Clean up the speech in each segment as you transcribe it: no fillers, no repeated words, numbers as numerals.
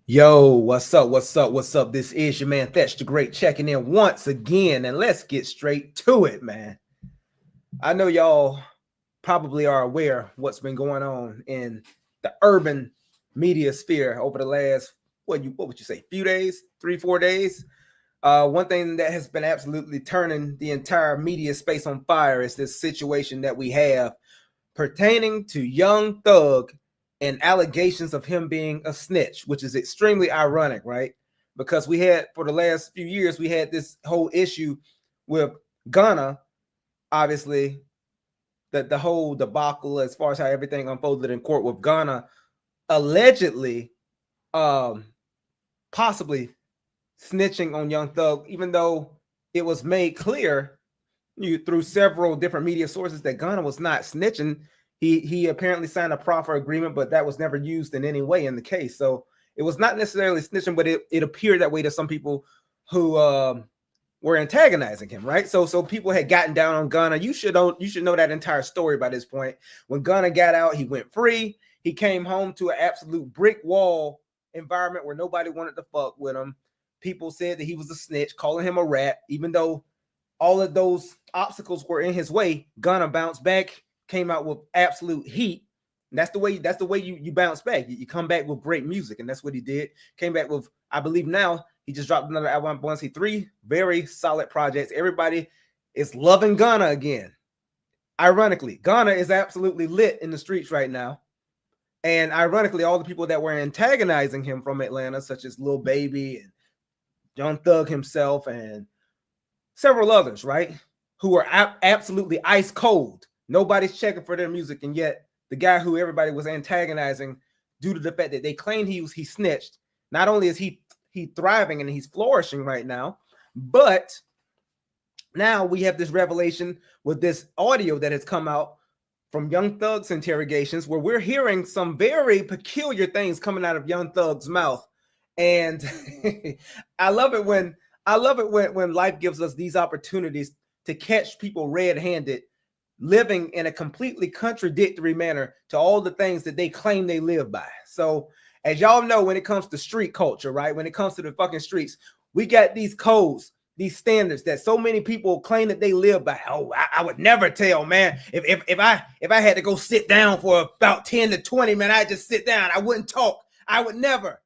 Yo, what's up? What's up? What's up? This is your man Fetch the Great checking in once again, and let's get straight to it, man. I know y'all probably are aware what's been going on in the urban media sphere over the last what would you say, few days, 3 4 days. One thing that has been absolutely turning the entire media space on fire is this situation that we have pertaining to Young Thug and allegations of him being a snitch, which is extremely ironic, right? Because we had, for the last few years, we had this whole issue with Ghana, obviously, the whole debacle as far as how everything unfolded in court with Ghana allegedly possibly snitching on Young Thug, even though it was made clear through several different media sources that Ghana was not snitching. He apparently signed a proffer agreement, but that was never used in any way in the case. So it was not necessarily snitching, but it appeared that way to some people who were antagonizing him, right? So people had gotten down on Ghana. You should know that entire story by this point. When Ghana got out, he went free. He came home to an absolute brick wall environment where nobody wanted to fuck with him. People said that he was a snitch, calling him a rat, even though all of those obstacles were in his way. Ghana bounced back, came out with absolute heat. And that's the way you bounce back. You come back with great music, and that's what he did. Came back with, I believe now, he just dropped another album, Bunsy, 3 very solid projects. Everybody is loving Ghana again. Ironically, Ghana is absolutely lit in the streets right now. And ironically, all the people that were antagonizing him from Atlanta, such as Lil Baby and Young Thug himself and several others, right, who are absolutely ice cold. Nobody's checking for their music, and yet the guy who everybody was antagonizing due to the fact that they claimed he snitched. Not only is he thriving and he's flourishing right now, but now we have this revelation with this audio that has come out from Young Thug's interrogations, where we're hearing some very peculiar things coming out of Young Thug's mouth. And I love it when life gives us these opportunities to catch people red-handed, living in a completely contradictory manner to all the things that they claim they live by. So, as y'all know, when it comes to street culture, right? When it comes to the fucking streets, we got these codes, these standards that so many people claim that they live by. Oh, I would never tell, man. If I had to go sit down for about 10 to 20, man, I'd just sit down. I wouldn't talk. I would never.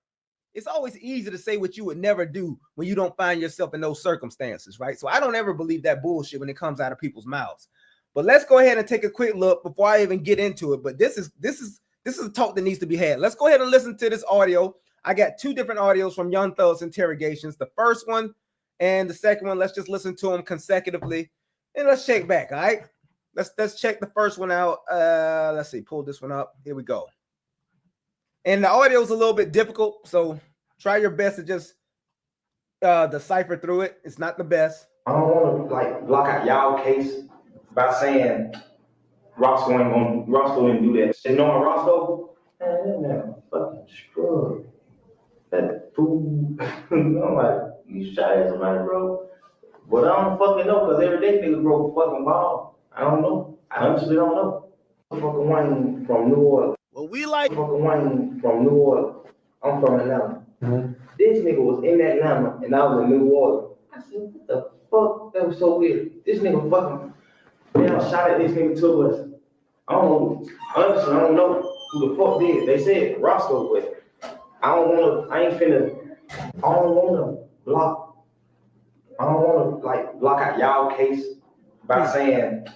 It's always easy to say what you would never do when you don't find yourself in those circumstances, right? So I don't ever believe that bullshit when it comes out of people's mouths. But let's go ahead and take a quick look before I even get into it. But this is a talk that needs to be had. Let's go ahead and listen to this audio. I got 2 different audios from Young Thug's interrogations. The first one and the second one, let's just listen to them consecutively, and let's check back. All right, let's check the first one out. Let's see, pull this one up. Here we go. And the audio is a little bit difficult, so try your best to just decipher through it. It's not the best. I don't want to block out y'all case by saying Roscoe didn't do that. And knowing Roscoe, man, that man fucking screwed. That fool, I'm like, you shot at somebody, bro. But I don't fucking know, because every day niggas broke a fucking ball. I don't know. I honestly don't know. Fucking one from New Orleans. Fucking one from New Orleans. I'm from Atlanta. Mm-hmm. This nigga was in Atlanta and I was in New Orleans. I said, what the fuck? That was so weird. This nigga fucking, man, I shot at this nigga 2 of us. I don't know. Honestly, I don't know who the fuck did. They said Roscoe, but I don't want to block out y'all case by saying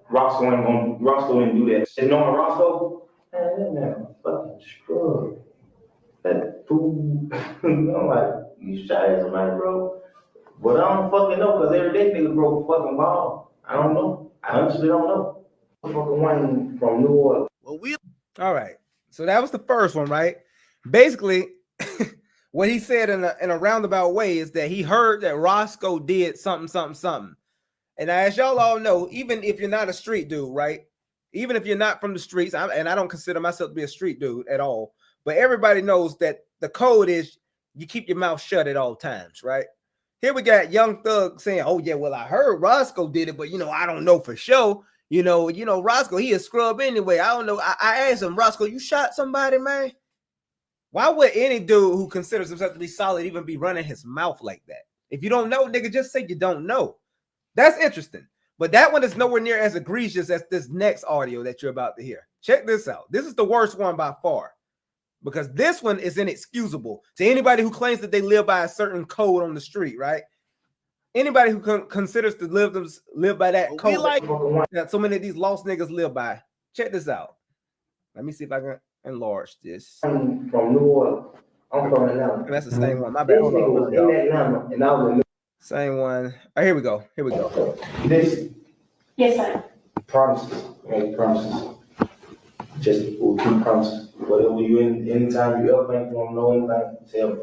Roscoe didn't do that. And knowing Roscoe, man, that man fucking screwed. That fool, I'm like, you shot at somebody, bro. But I don't fucking know, because every day niggas broke a fucking ball. I don't know. I honestly don't know. Fucking one from New Orleans. All right. So that was the first one, right? Basically, what he said in a roundabout way is that he heard that Roscoe did something. And as y'all all know, even if you're not a street dude, right? Even if you're not from the streets, and I don't consider myself to be a street dude at all, but everybody knows that the code is you keep your mouth shut at all times, right? Here we got Young Thug saying, oh yeah, well, I heard Roscoe did it, but I don't know for sure. Roscoe, he a scrub anyway. I don't know. I asked him, Roscoe, you shot somebody, man? Why would any dude who considers himself to be solid even be running his mouth like that? If you don't know, nigga, just say you don't know. That's interesting. But that one is nowhere near as egregious as this next audio that you're about to hear. Check this out. This is the worst one by far, because this one is inexcusable to anybody who claims that they live by a certain code on the street, right? Anybody who considers to live by that code that so many of these lost niggas live by. Check this out. Let me see if I can enlarge this. I'm from New Orleans. I'm from Atlanta. And that's the same one. My bad. This nigga was in Atlanta, and I was in same one. Oh, here we go. Here we go. this. Yes, sir. Promises. Make promises. Just we'll keep promises. Whatever you anytime you ever think you want to know anything, tell me.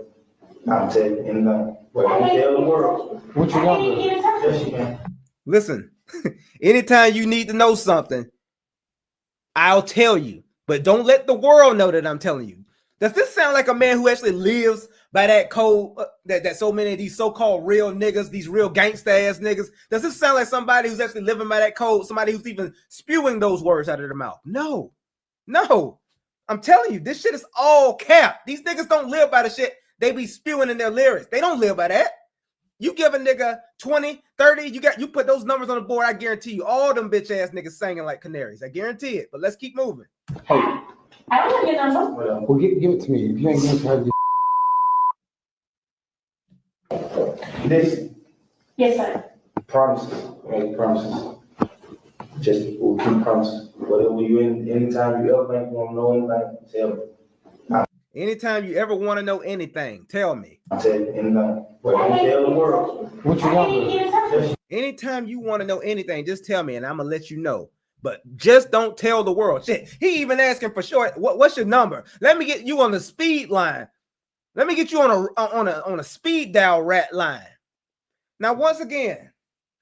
I'll tell you anything. But don't tell the world. What you want? Yes, you can. Listen, anytime you need to know something, I'll tell you. But don't let the world know that I'm telling you. Does this sound like a man who actually lives by that code that so many of these so-called real niggas, these real gangsta ass niggas, does this sound like somebody who's actually living by that code, somebody who's even spewing those words out of their mouth? No, no. I'm telling you, this shit is all cap. These niggas don't live by the shit they be spewing in their lyrics. They don't live by that. You give a nigga 20, 30, you put those numbers on the board, I guarantee you, all them bitch ass niggas singing like canaries. I guarantee it. But let's keep moving. Hey, I don't want to get number. well, give it to me. If you ain't giving it to her, This. Yes, sir. Promises. Make promises. Just we'll keep promises. Whatever you anytime you ever think you want to know anything, tell me. Anytime you ever want to know anything, tell me. I'll tell you anything. But don't tell the world. what you want? Anytime you want to know anything, just tell me and I'm gonna let you know. But just don't tell the world. Shit, he even asking for short. What's your number? Let me get you on the speed line. Let me get you on a speed dial rat line. Now, once again,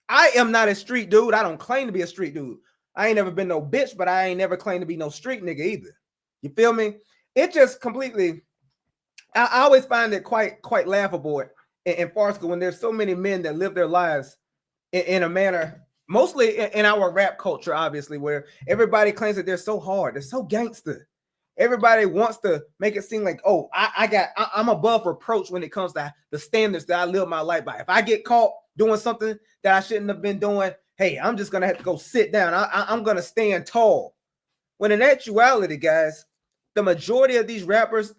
I am not a street dude. I don't claim to be a street dude. I ain't never been no bitch, but I ain't never claimed to be no street nigga either. You feel me? It just completely. I always find it quite laughable and farcical when there's so many men that live their lives in a manner, mostly in our rap culture, obviously, where everybody claims that they're so hard, they're so gangster. Everybody wants to make it seem like, oh, I'm above reproach when it comes to the standards that I live my life by. If I get caught doing something that I shouldn't have been doing, hey, I'm just gonna have to go sit down. I'm gonna stand tall. When in actuality, guys, the majority of these rappers,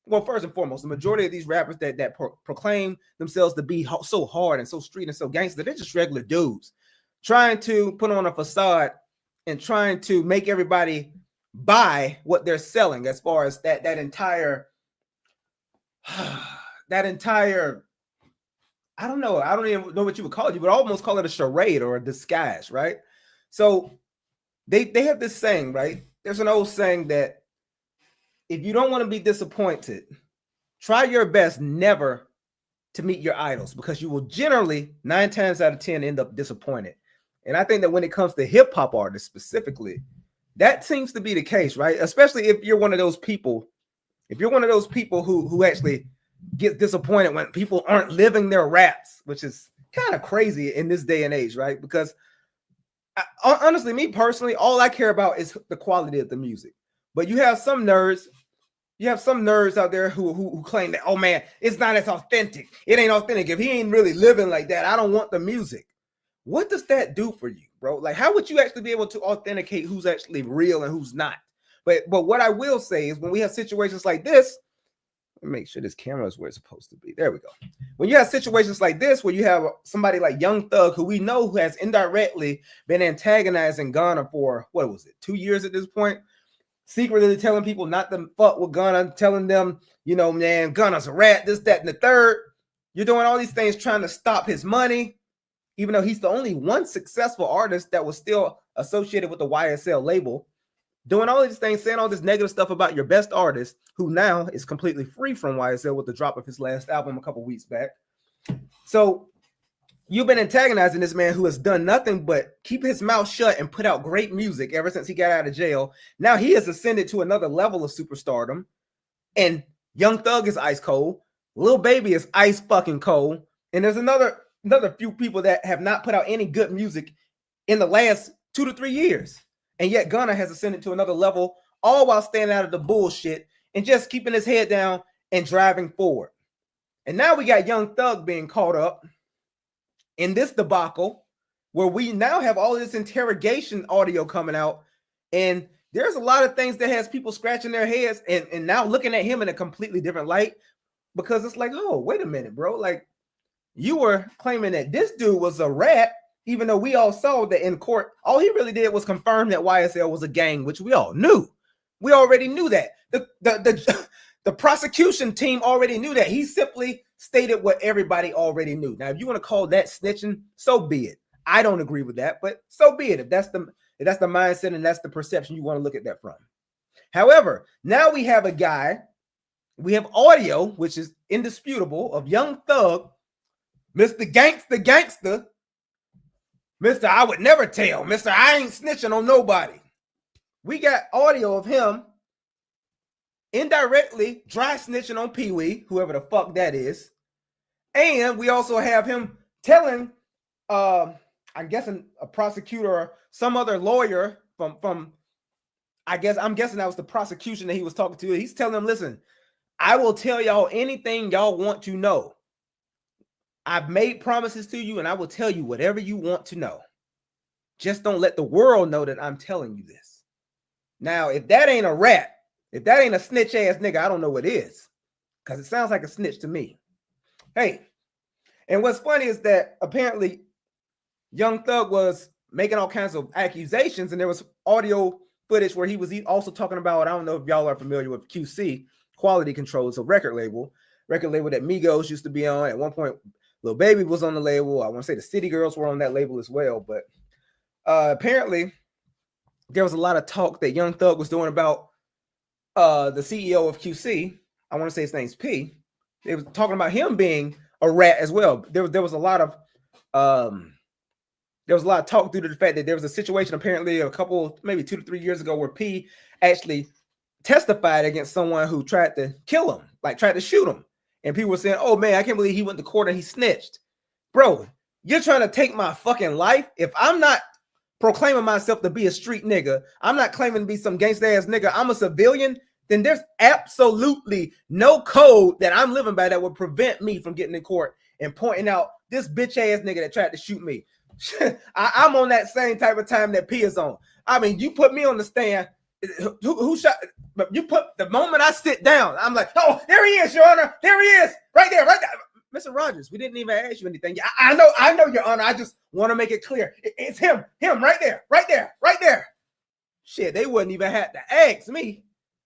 well, first and foremost, the majority of these rappers that proclaim themselves to be so hard and so street and so gangster, they're just regular dudes trying to put on a facade and trying to make everybody buy what they're selling. As far as that entire I don't know, I don't even know what you would call it. You would almost call it a charade or a disguise, right? So they have this saying, right? There's an old saying that if you don't want to be disappointed, try your best never to meet your idols, because you will generally 9 times out of 10 end up disappointed. And I think that when it comes to hip hop artists specifically, that seems to be the case, right? Especially if you're one of those people, who actually get disappointed when people aren't living their raps, which is kind of crazy in this day and age, right? Because honestly, me personally, all I care about is the quality of the music. But you have some nerds out there who claim that, oh man, it's not as authentic. It ain't authentic. If he ain't really living like that, I don't want the music. What does that do for you, bro? Like, how would you actually be able to authenticate who's actually real and who's not? But what I will say is when we have situations like this, let me make sure this camera is where it's supposed to be. There we go. When you have situations like this, where you have somebody like Young Thug, who we know who has indirectly been antagonizing Ghana for, 2 years at this point? Secretly telling people not to fuck with Gunna, telling them, man, Gunna's a rat, this, that, and the third. You're doing all these things trying to stop his money, even though he's the only one successful artist that was still associated with the YSL label. Doing all these things, saying all this negative stuff about your best artist, who now is completely free from YSL with the drop of his last album a couple weeks back. So you've been antagonizing this man who has done nothing but keep his mouth shut and put out great music ever since he got out of jail. Now he has ascended to another level of superstardom, and Young Thug is ice cold. Lil Baby is ice fucking cold. And there's another few people that have not put out any good music in the last 2 to 3 years. And yet Gunna has ascended to another level, all while staying out of the bullshit and just keeping his head down and driving forward. And now we got Young Thug being caught up in this debacle where we now have all this interrogation audio coming out, and there's a lot of things that has people scratching their heads and now looking at him in a completely different light, because it's like, oh, wait a minute, bro. Like, you were claiming that this dude was a rat, even though we all saw that in court, all he really did was confirm that YSL was a gang, which we all knew. We already knew that. The prosecution team already knew that. He simply stated what everybody already knew. Now, if you want to call that snitching, so be it. I don't agree with that, but so be it. If that's the mindset and that's the perception you want to look at that from. However, now we have a guy, we have audio, which is indisputable, of Young Thug, Mr. Gangster, Mr. I would never tell, Mr. I ain't snitching on nobody. We got audio of him indirectly dry snitching on Pee Wee, whoever the fuck that is. And we also have him telling, I'm guessing a prosecutor or some other lawyer from I'm guessing that was the prosecution that he was talking to. He's telling them, listen, I will tell y'all anything y'all want to know. I've made promises to you, and I will tell you whatever you want to know. Just don't let the world know that I'm telling you this. Now, if that ain't a rat, if that ain't a snitch ass nigga, I don't know what is, because it sounds like a snitch to me. Hey, and what's funny is that apparently Young Thug was making all kinds of accusations, and there was audio footage where he was also talking about, I don't know if y'all are familiar with QC, Quality Control. It's a record label that Migos used to be on. At one point, Lil Baby was on the label. I want to say the City Girls were on that label as well. But apparently, there was a lot of talk that Young Thug was doing about the CEO of QC. I want to say his name's P. They was talking about him being a rat as well. There was a lot of talk due to the fact that there was a situation apparently maybe 2 to 3 years ago, where P actually testified against someone who tried to kill him, like tried to shoot him. And people were saying, oh man, I can't believe he went to court and he snitched. Bro, you're trying to take my fucking life. If I'm not proclaiming myself to be a street nigga, I'm not claiming to be some gangsta ass nigga, I'm a civilian, then there's absolutely no code that I'm living by that would prevent me from getting in court and pointing out this bitch ass nigga that tried to shoot me. I'm on that same type of time that P is on. I mean, you put me on the stand. Who shot? But you put the moment I sit down, I'm like, oh, there he is, Your Honor. There he is, right there. Mr. Rogers, we didn't even ask you anything. I know, Your Honor. I just want to make it clear. It's him, right there. Shit, they wouldn't even have to ask me.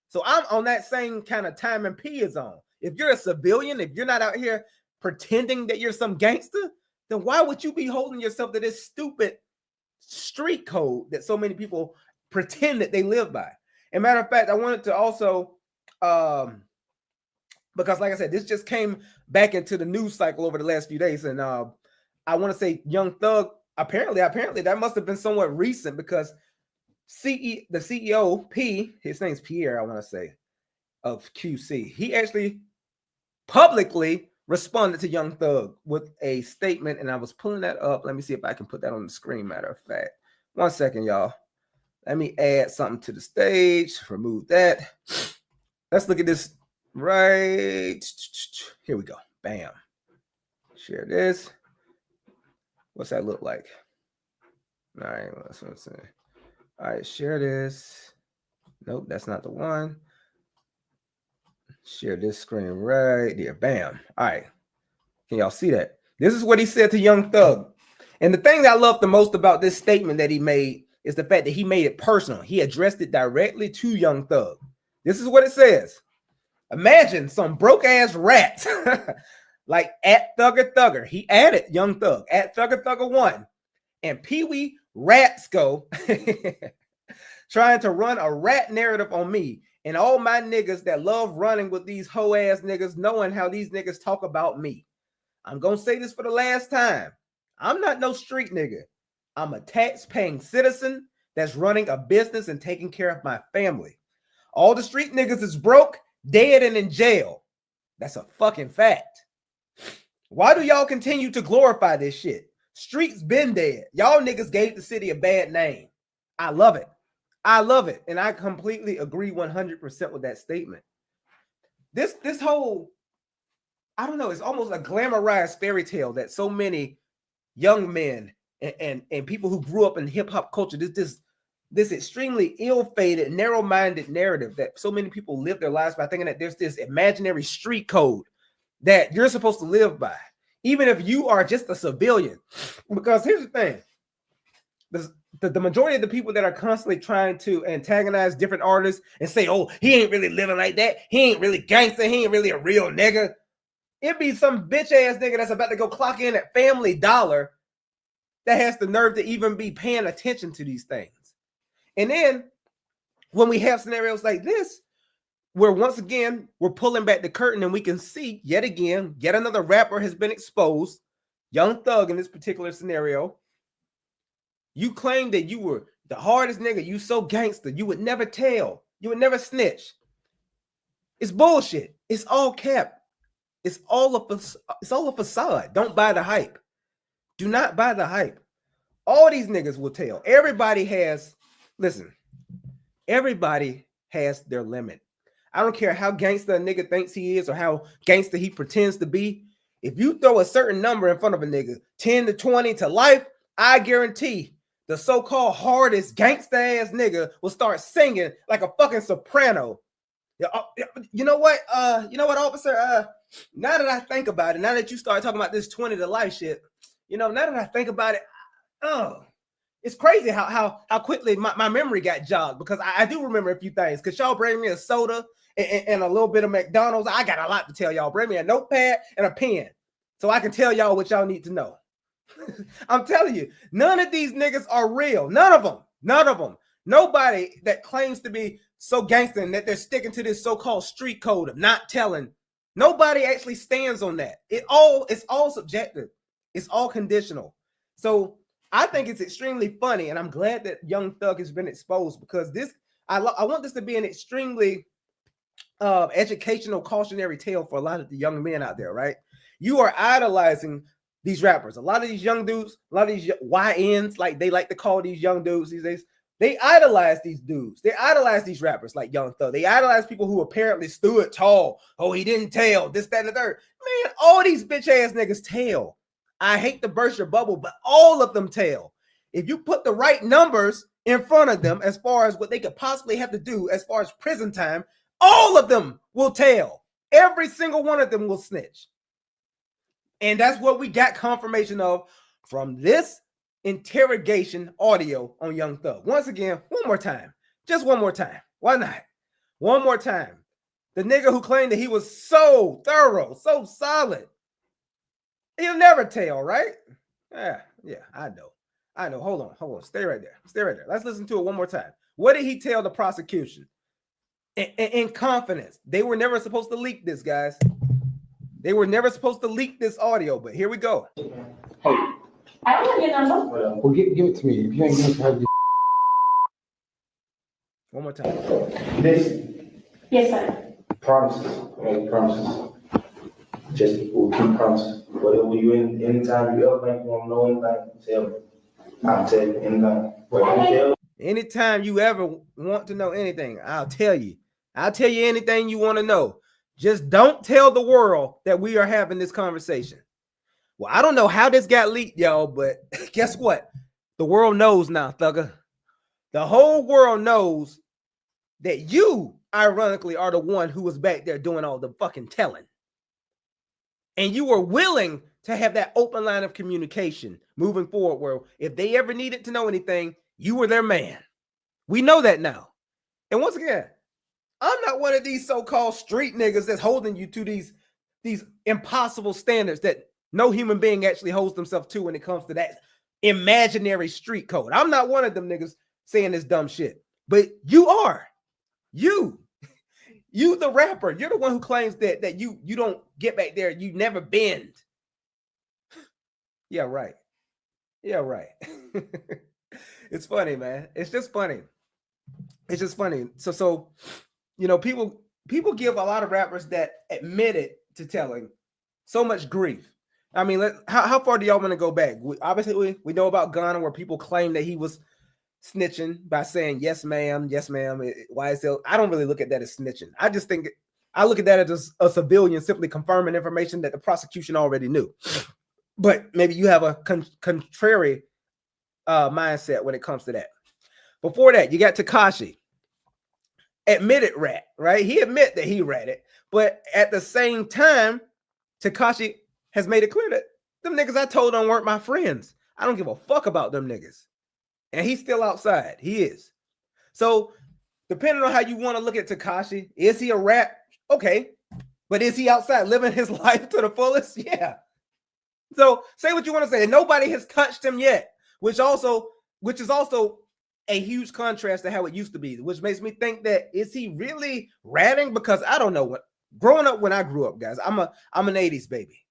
So I'm on that same kind of time and P is on. If you're a civilian, if you're not out here pretending that you're some gangster, then why would you be holding yourself to this stupid street code that so many people pretend that they live by? And matter of fact, I wanted to also, because like I said, this just came back into the news cycle over the last few days. And I want to say Young Thug, apparently that must have been somewhat recent, because the CEO, P, his name's Pierre, I want to say, of QC, he actually publicly responded to Young Thug with a statement, and I was pulling that up. Let me see if I can put that on the screen, matter of fact. 1 second, y'all. Let me add something to the stage. Remove that. Let's look at this right. Here we go. Bam. Share this. What's that look like? All right, that's what I'm saying. All right, share this. Nope, that's not the one. Share this screen right there. Bam. All right. Can y'all see that? This is what he said to Young Thug. And the thing that I love the most about this statement that he made is the fact that he made it personal. He addressed it directly to Young Thug. This is what it says. Imagine some broke ass rats like at Thugger. He added Young Thug at Thugger1 and Pee Wee Ratsko trying to run a rat narrative on me and all my niggas that love running with these hoe ass niggas, knowing how these niggas talk about me. I'm gonna say this for the last time. I'm not no street nigga. I'm a tax-paying citizen that's running a business and taking care of my family. All the street niggas is broke, dead, and in jail. That's a fucking fact. Why do y'all continue to glorify this shit? Streets been dead. Y'all niggas gave the city a bad name. I love it. And I completely agree 100% with that statement. this whole, I don't know, it's almost a glamorized fairy tale that so many young men and people who grew up in hip-hop culture, this extremely ill-fated, narrow-minded narrative that so many people live their lives by thinking that there's this imaginary street code that you're supposed to live by, even if you are just a civilian. Because here's the thing, the majority of the people that are constantly trying to antagonize different artists and say, oh, he ain't really living like that, he ain't really gangster, he ain't really a real nigga. It be some bitch ass nigga that's about to go clock in at Family Dollar that has the nerve to even be paying attention to these things. And then when we have scenarios like this, where once again we're pulling back the curtain and we can see yet again, yet another rapper has been exposed, Young Thug in this particular scenario. You claim that you were the hardest nigga, you so gangster, you would never tell, you would never snitch. It's bullshit. It's all cap. It's all a facade. Don't buy the hype. Do not buy the hype. All these niggas will tell. Everybody has their limit. I don't care how gangster a nigga thinks he is or how gangster he pretends to be. If you throw a certain number in front of a nigga, 10 to 20 to life, I guarantee the so-called hardest gangster ass nigga will start singing like a fucking soprano. You know what, officer? Now that I think about it, now that you start talking about this 20 to life shit, now that I think about it, it's crazy how quickly my memory got jogged, because I do remember a few things. Because y'all bring me a soda and a little bit of McDonald's. I got a lot to tell y'all. Bring me a notepad and a pen so I can tell y'all what y'all need to know. I'm telling you, none of these niggas are real. None of them. Nobody that claims to be so gangster and that they're sticking to this so-called street code of not telling. Nobody actually stands on that. It's all subjective. It's all conditional. So I think it's extremely funny, and I'm glad that Young Thug has been exposed, because I want this to be an extremely educational, cautionary tale for a lot of the young men out there, right? You are idolizing these rappers. A lot of these young dudes, a lot of these YNs, like they like to call these young dudes these days, they idolize these dudes. They idolize these rappers like Young Thug. They idolize people who apparently stood tall. Oh, he didn't tell, this, that, and the third. Man, all these bitch ass niggas tell. I hate to burst your bubble, but all of them tell. If you put the right numbers in front of them as far as what they could possibly have to do as far as prison time, all of them will tell. Every single one of them will snitch. And that's what we got confirmation of from this interrogation audio on Young Thug. Once again, one more time. Just one more time. Why not? One more time. The nigga who claimed that he was so thorough, so solid, he'll never tell, right? Yeah, I know. Hold on. Stay right there. Let's listen to it one more time. What did he tell the prosecution? In confidence. They were never supposed to leak this, guys. They were never supposed to leak this audio, but here we go. Hey, I don't have your number. well, give it to me. If you ain't going to have One more time. This Yes, sir. promises, make promises. Just we'll keep promises. Whatever you anytime you ever think you want to know anything, tell me. I'll tell you anything. Whatever you tell. Anytime you ever want to know anything, I'll tell you. I'll tell you anything you want to know. Just don't tell the world that we are having this conversation. Well, I don't know how this got leaked, y'all, but guess what? The world knows now, Thugger. The whole world knows that you, ironically, are the one who was back there doing all the fucking telling. And you were willing to have that open line of communication moving forward, where if they ever needed to know anything, you were their man. We know that now. And once again, I'm not one of these so-called street niggas that's holding you to these impossible standards that no human being actually holds themselves to when it comes to that imaginary street code. I'm not one of them niggas saying this dumb shit. But you are. You the rapper. You're the one who claims that you don't get back there. You never bend. Yeah, right. It's funny, man. It's just funny. So people give a lot of rappers that admitted to telling so much grief. I mean, how far do y'all want to go back? Obviously, we know about Ghana, where people claim that he was snitching by saying, yes, ma'am, YSL. I don't really look at that as snitching. I just think I look at that as a civilian simply confirming information that the prosecution already knew. But maybe you have a contrary mindset when it comes to that. Before that, you got Tekashi. Admitted rat, right? He admit that he ratted, but at the same time, Tekashi has made it clear that them niggas I told on weren't my friends. I don't give a fuck about them niggas. And he's still outside. He is. So depending on how you want to look at Tekashi, is he a rat? Okay. But is he outside living his life to the fullest? Yeah. So say what you want to say. Nobody has touched him yet, which is also a huge contrast to how it used to be, which makes me think that is he really ratting? Because I don't know what growing up when I grew up, guys, I'm an 80s baby.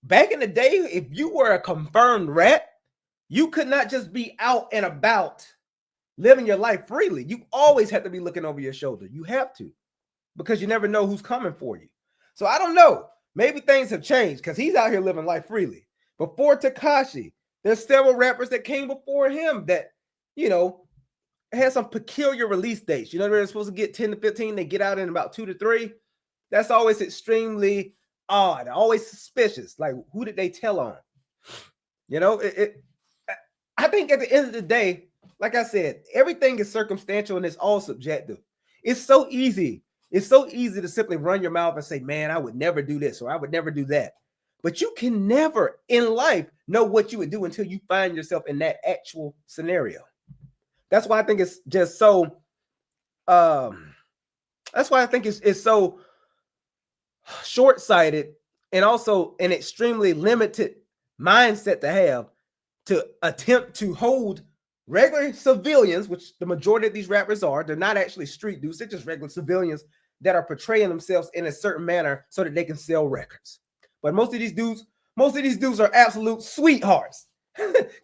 Back in the day, if you were a confirmed rat, you could not just be out and about living your life freely. You always have to be looking over your shoulder. You have to, because you never know who's coming for you. So I don't know. Maybe things have changed because he's out here living life freely. Before Tekashi, there's several rappers that came before him that, you know, had some peculiar release dates. You know, they're supposed to get 10 to 15. They get out in about 2 to 3. That's always extremely odd, always suspicious. Like, who did they tell on? You know, I think at the end of the day, like I said, everything is circumstantial and it's all subjective. It's so easy. It's so easy to simply run your mouth and say, man, I would never do this or I would never do that. But you can never in life know what you would do until you find yourself in that actual scenario. That's why I think it's just so, that's why I think it's so short-sighted and also an extremely limited mindset to have to attempt to hold regular civilians, which the majority of these rappers are. They're not actually street dudes. They're just regular civilians that are portraying themselves in a certain manner so that they can sell records. But most of these dudes are absolute sweethearts.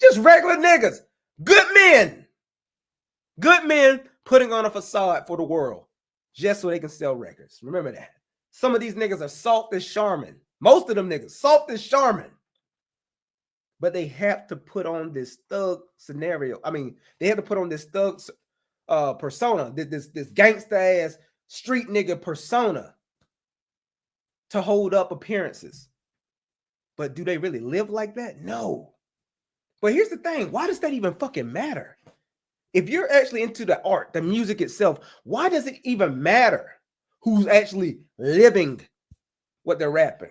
Just regular niggas. Good men putting on a facade for the world just so they can sell records. Remember that. Some of these niggas are soft as Charmin. Most of them niggas, soft as Charmin. But they have to put on this thug scenario. I mean, they have to put on this thug persona, this gangster ass street nigga persona to hold up appearances. But do they really live like that? No. But here's the thing. Why does that even fucking matter? If you're actually into the art, the music itself, why does it even matter who's actually living what they're rapping?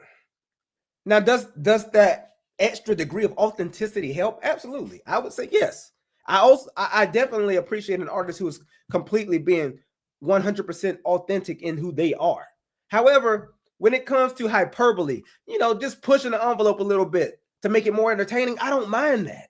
Now, does that extra degree of authenticity help? Absolutely. I would say yes. I definitely appreciate an artist who is completely being 100% authentic in who they are. However, when it comes to hyperbole, you know, just pushing the envelope a little bit to make it more entertaining, I don't mind that.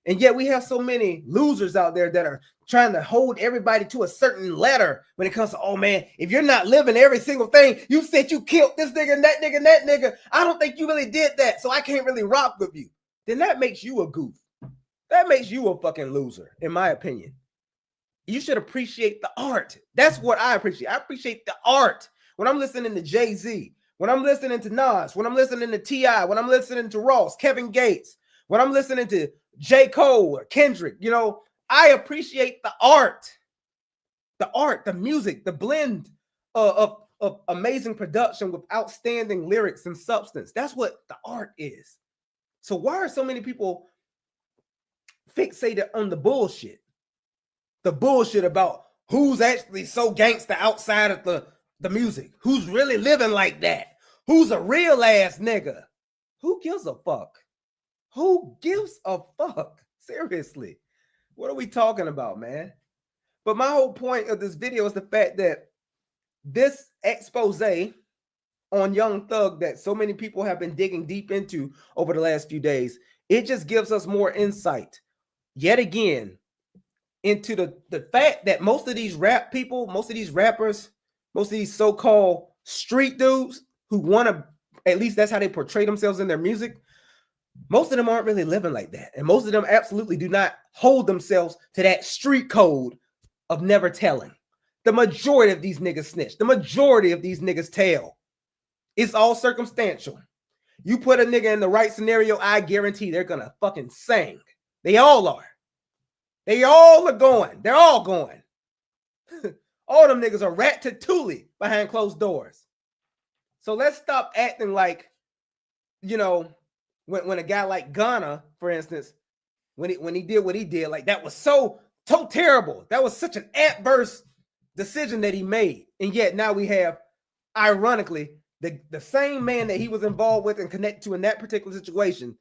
And yet we have so many losers out there that are trying to hold everybody to a certain letter when it comes to, oh man, if you're not living every single thing, you said you killed this nigga and that nigga and that nigga. I don't think you really did that, so I can't really rock with you. Then that makes you a goof. That makes you a fucking loser, in my opinion. You should appreciate the art. That's what I appreciate. I appreciate the art. When I'm listening to Jay-Z, when I'm listening to Nas, when I'm listening to T.I., when I'm listening to Ross, Kevin Gates, when I'm listening to J. Cole or Kendrick, you know, I appreciate the art, the music, the blend of amazing production with outstanding lyrics and substance. That's what the art is. So why are so many people fixated on the bullshit? The bullshit about who's actually so gangster outside of the music, who's really living like that, who's a real ass nigga. Who gives a fuck? Who gives a fuck? Seriously, what are we talking about, man? But my whole point of this video is the fact that this expose on Young Thug that so many people have been digging deep into over the last few days, it just gives us more insight yet again into the fact that most of these rap people, most of these rappers, most of these so-called street dudes who want to, at least that's how they portray themselves in their music, most of them aren't really living like that. And most of them absolutely do not hold themselves to that street code of never telling. The majority of these niggas snitch. The majority of these niggas tell. It's all circumstantial. You put a nigga in the right scenario, I guarantee they're gonna fucking sing. They all are. They all are going. They're all going. All them niggas are rat-tatooly behind closed doors. So let's stop acting like, you know, when a guy like Ghana, for instance, when he did what he did, like that was so terrible. That was such an adverse decision that he made. And yet now we have, ironically, the same man that he was involved with and connected to in that particular situation,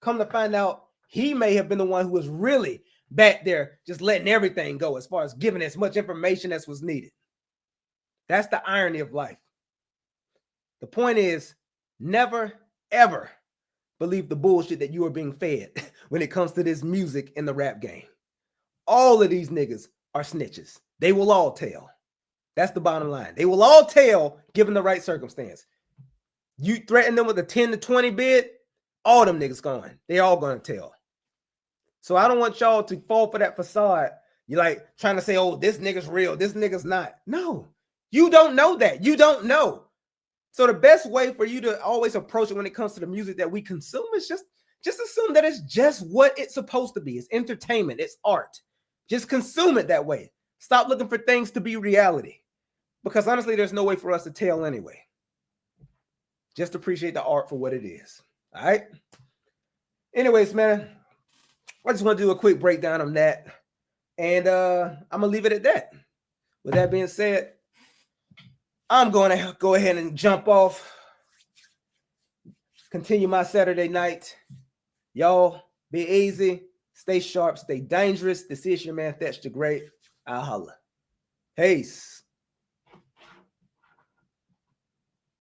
come to find out he may have been the one who was really back there just letting everything go as far as giving as much information as was needed. That's the irony of life. The point is, never, ever believe the bullshit that you are being fed when it comes to this music in the rap game. All of these niggas are snitches. They will all tell. That's the bottom line. They will all tell given the right circumstance. You threaten them with a 10 to 20 bid, all them niggas going. They all going to tell. So I don't want y'all to fall for that facade. You're like trying to say, oh, this nigga's real, this nigga's not. No, you don't know that. You don't know. So the best way for you to always approach it when it comes to the music that we consume is just assume that it's just what it's supposed to be. It's entertainment. It's art. Just consume it that way. Stop looking for things to be reality. Because honestly, there's no way for us to tell anyway. Just appreciate the art for what it is. All right? Anyways, man, I just want to do a quick breakdown on that. And I'm going to leave it at that. With that being said, I'm going to go ahead and jump off. Continue my Saturday night. Y'all be easy. Stay sharp. Stay dangerous. This is your man, Thatch the Great. I'll holla. Peace.